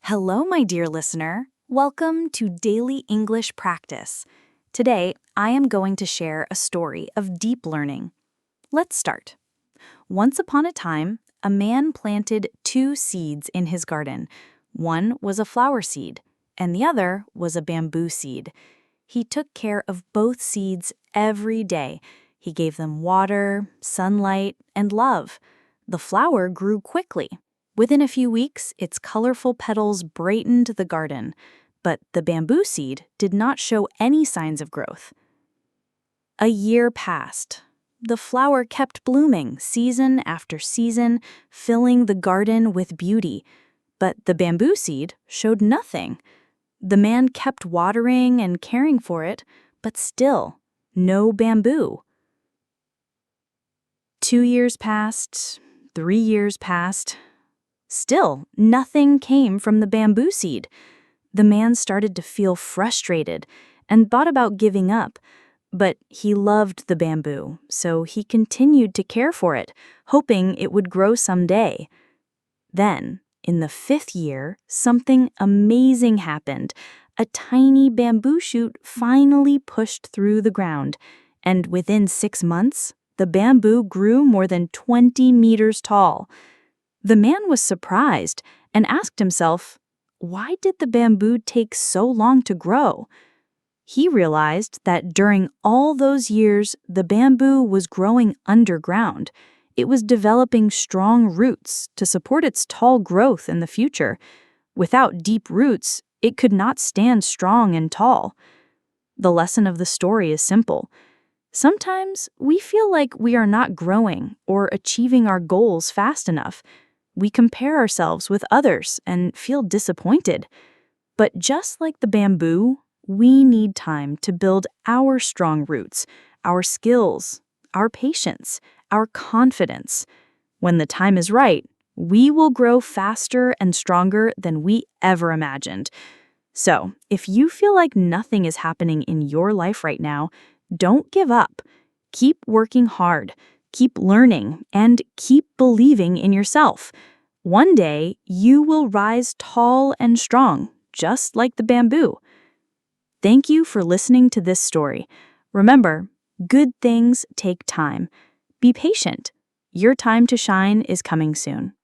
Hello, my dear listener. Welcome to Daily English Practice. Today, I am going to share a story of deep learning. Let's start. Once upon a time, a man planted two seeds in his garden. One was a flower seed, and the other was a bamboo seed. He took care of both seeds every day. He gave them water, sunlight, and love. The flower grew quickly. Within a few weeks, its colorful petals brightened the garden, but the bamboo seed did not show any signs of growth. A year passed. The flower kept blooming season after season, filling the garden with beauty, but the bamboo seed showed nothing. The man kept watering and caring for it, but still, no bamboo. 2 years passed, 3 years passed. Still, nothing came from the bamboo seed. The man started to feel frustrated and thought about giving up, but he loved the bamboo, so he continued to care for it, hoping it would grow someday. Then, in the 5th year, something amazing happened. A tiny bamboo shoot finally pushed through the ground, and within 6 months, the bamboo grew more than 20 meters tall. The man was surprised and asked himself, why did the bamboo take so long to grow? He realized that during all those years, the bamboo was growing underground. It was developing strong roots to support its tall growth in the future. Without deep roots, it could not stand strong and tall. The lesson of the story is simple. Sometimes we feel like we are not growing or achieving our goals fast enough. We compare ourselves with others and feel disappointed. But just like the bamboo, we need time to build our strong roots, our skills, our patience, our confidence. When the time is right, we will grow faster and stronger than we ever imagined. So, if you feel like nothing is happening in your life right now, don't give up. Keep working hard. Keep learning, and keep believing in yourself. One day, you will rise tall and strong, just like the bamboo. Thank you for listening to this story. Remember, good things take time. Be patient. Your time to shine is coming soon.